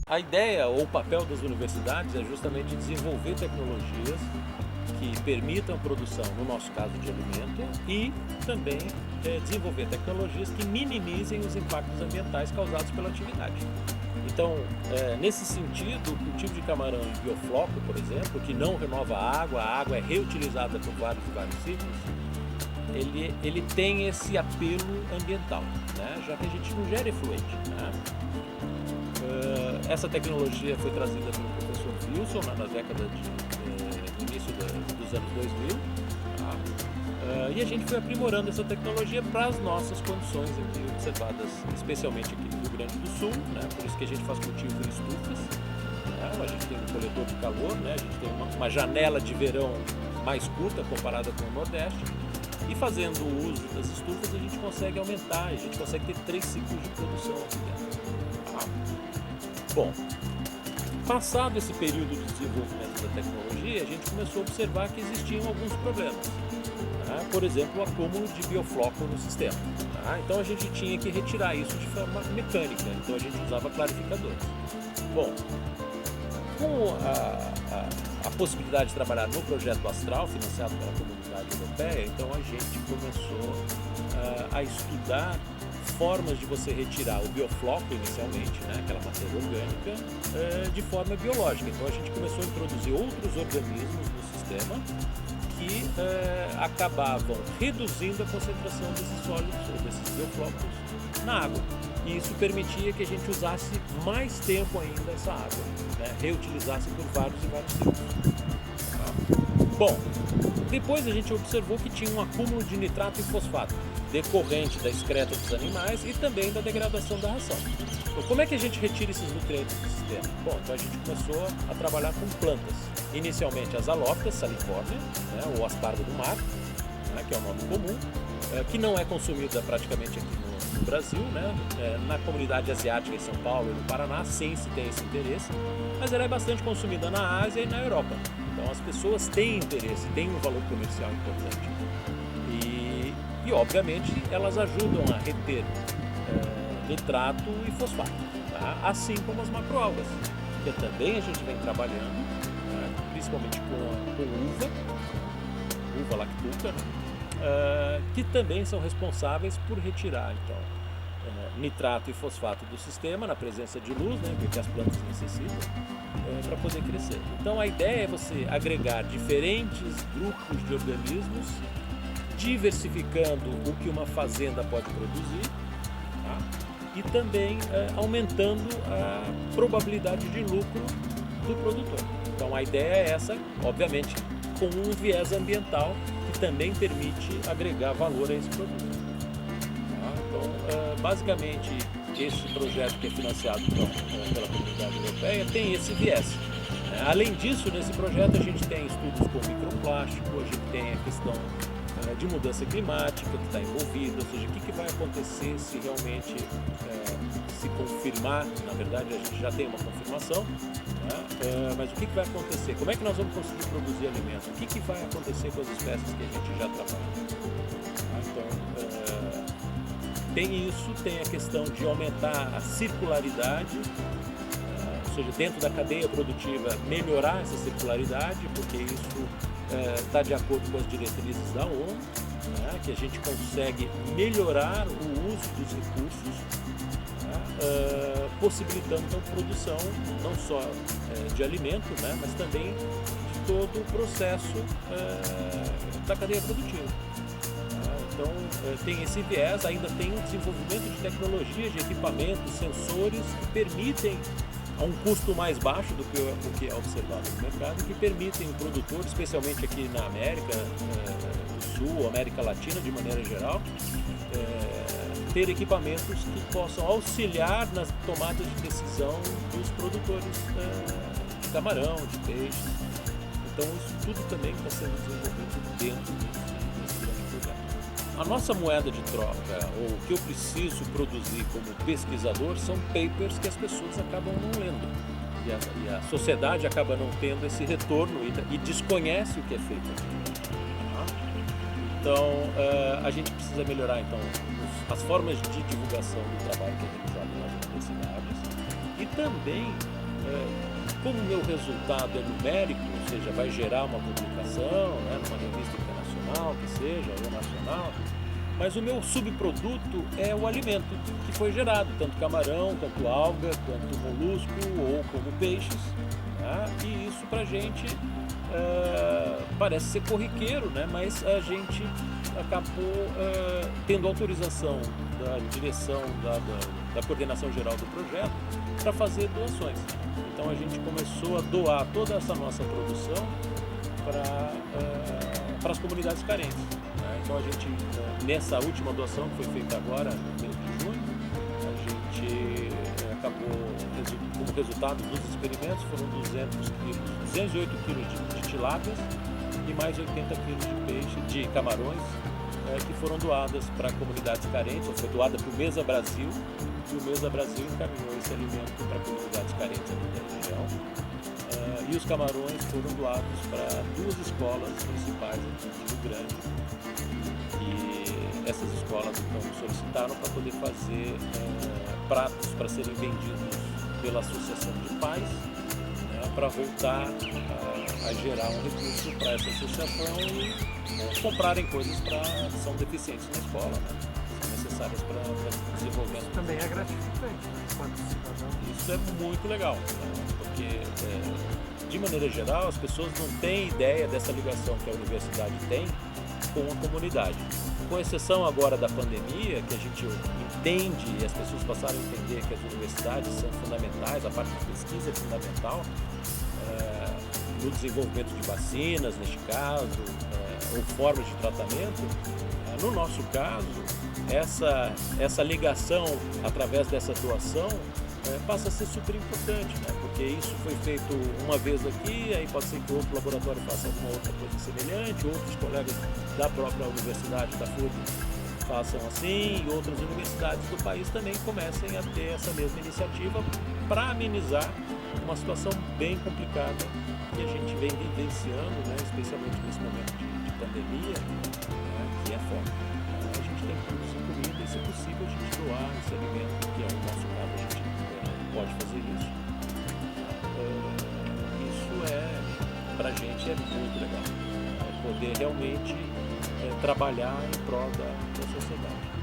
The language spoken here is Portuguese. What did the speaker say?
A ideia ou o papel das universidades é justamente desenvolver tecnologias que permitam a produção, no nosso caso, de alimento e também desenvolver tecnologias que minimizem os impactos ambientais causados pela atividade. Então, nesse sentido, o cultivo de camarão em biofloco, por exemplo, que não renova a água é reutilizada por vários e vários ciclos, ele tem esse apelo ambiental, né? Já que a gente não gera efluente, né? Essa tecnologia foi trazida pelo professor Wilson na década no início dos anos 2000, tá? E a gente foi aprimorando essa tecnologia para as nossas condições aqui observadas, especialmente aqui no Rio Grande do Sul, né? Por isso que a gente faz cultivo em estufas, né? A gente tem um coletor de calor, né? A gente tem uma janela de verão mais curta comparada com o Nordeste, e fazendo o uso das estufas a gente consegue aumentar, a gente consegue ter 3 ciclos de produção aqui dentro. Bom, passado esse período de desenvolvimento da tecnologia, a gente começou a observar que existiam alguns problemas. Tá? Por exemplo, o acúmulo de biofloco no sistema. Tá? Então a gente tinha que retirar isso de forma mecânica, então a gente usava clarificadores. Bom, com a possibilidade de trabalhar no projeto Astral, financiado pela Comunidade Europeia, então a gente começou a estudar formas de você retirar o biofloco inicialmente, né, aquela matéria orgânica, de forma biológica. Então a gente começou a introduzir outros organismos no sistema que acabavam reduzindo a concentração desses sólidos ou desses bioflocos na água. E isso permitia que a gente usasse mais tempo ainda essa água, né, reutilizasse por vários e vários ciclos. Bom, depois a gente observou que tinha um acúmulo de nitrato e fosfato decorrente da excreta dos animais e também da degradação da ração. Então, como é que a gente retira esses nutrientes do sistema? Bom, então a gente começou a trabalhar com plantas. Inicialmente as alófitas, salicornia, né, ou aspargo do mar, né, que é o nome comum, que não é consumida praticamente aqui no Brasil, né? Na comunidade asiática em São Paulo e no Paraná, sim, se tem esse interesse, mas ela é bastante consumida na Ásia e na Europa. Então as pessoas têm interesse, têm um valor comercial importante. E obviamente elas ajudam a reter nitrato e fosfato, tá? Assim como as macroalgas, que também a gente vem trabalhando, principalmente com uva lactuca, né? Que também são responsáveis por retirar então nitrato e fosfato do sistema na presença de luz, né, porque as plantas necessitam para poder crescer. Então a ideia é você agregar diferentes grupos de organismos, diversificando o que uma fazenda pode produzir, tá? E também aumentando a probabilidade de lucro do produtor. Então a ideia é essa, obviamente, com um viés ambiental que também permite agregar valor a esse produto. Então, basicamente, esse projeto que é financiado pela Comunidade Europeia tem esse viés. Além disso, nesse projeto a gente tem estudos com microplástico, a gente tem a questão de mudança climática que está envolvida, ou seja, o que vai acontecer se realmente se confirmar, na verdade a gente já tem uma confirmação, né? Mas o que vai acontecer? Como é que nós vamos conseguir produzir alimentos? O que vai acontecer com as espécies que a gente já trabalha? Então, tem isso, tem a questão de aumentar a circularidade, ou seja, dentro da cadeia produtiva melhorar essa circularidade, porque isso está de acordo com as diretrizes da ONU, né, que a gente consegue melhorar o uso dos recursos, né, possibilitando então produção não só de alimento, né, mas também de todo o processo da cadeia produtiva. Então tem esse viés, ainda tem o desenvolvimento de tecnologias, de equipamentos, sensores que permitem, a um custo mais baixo do que o que é observado no mercado, que permitem o produtor, especialmente aqui na América do Sul, América Latina de maneira geral, ter equipamentos que possam auxiliar nas tomadas de decisão dos produtores de camarão, de peixe. Então isso tudo também está sendo desenvolvido dentro desse grande projeto. A nossa moeda de troca, ou o que eu preciso produzir como pesquisador, são papers que as pessoas acabam não lendo. E a sociedade acaba não tendo esse retorno e desconhece o que é feito aqui. Então, a gente precisa melhorar então, as formas de divulgação do trabalho que é realizado nas universidades, E também, como o meu resultado é numérico, ou seja, vai gerar uma publicação, né, numa revista internacional, que seja, ou nacional, mas o meu subproduto é o alimento que foi gerado, tanto camarão, quanto alga, quanto molusco ou como peixes. Tá? E isso para a gente parece ser corriqueiro, né? Mas a gente acabou tendo autorização da direção da coordenação geral do projeto para fazer doações. Então a gente começou a doar toda essa nossa produção para as comunidades carentes. Então a gente, nessa última doação que foi feita agora, no mês de junho, a gente acabou, como resultado dos experimentos, foram 208 quilos de tilápias e mais 80 quilos de peixe, de camarões, que foram doadas para comunidades carentes. Foi doada para o Mesa Brasil, e o Mesa Brasil encaminhou esse alimento para comunidades carentes aqui da região. E os camarões foram doados para 2 escolas municipais aqui de Rio Grande. E essas escolas então solicitaram para poder fazer pratos para serem vendidos pela associação de pais, né, para voltar a gerar um recurso para essa associação e comprarem coisas que são deficientes na escola, né, são necessárias para desenvolver. Isso também é gratificante, né, enquanto cidadão. Isso é muito legal, né, porque de maneira geral as pessoas não têm ideia dessa ligação que a universidade tem com a comunidade. Com exceção agora da pandemia, que a gente entende e as pessoas passaram a entender que as universidades são fundamentais, a parte de pesquisa é fundamental no desenvolvimento de vacinas, neste caso, ou formas de tratamento. No nosso caso, essa ligação através dessa doação passa a ser super importante, né? Porque isso foi feito uma vez aqui, aí pode ser que outro laboratório faça alguma outra coisa semelhante, outros colegas da própria universidade, da FURB, façam assim, e outras universidades do país também comecem a ter essa mesma iniciativa para amenizar uma situação bem complicada que a gente vem vivenciando, né? Especialmente nesse momento de pandemia, né? Que é forte. A gente tem que produzir comida e, se possível, a gente doar esse alimento, que é o nosso caso, a gente pode fazer isso. Isso pra gente é muito legal. Poder realmente trabalhar em prol da sociedade.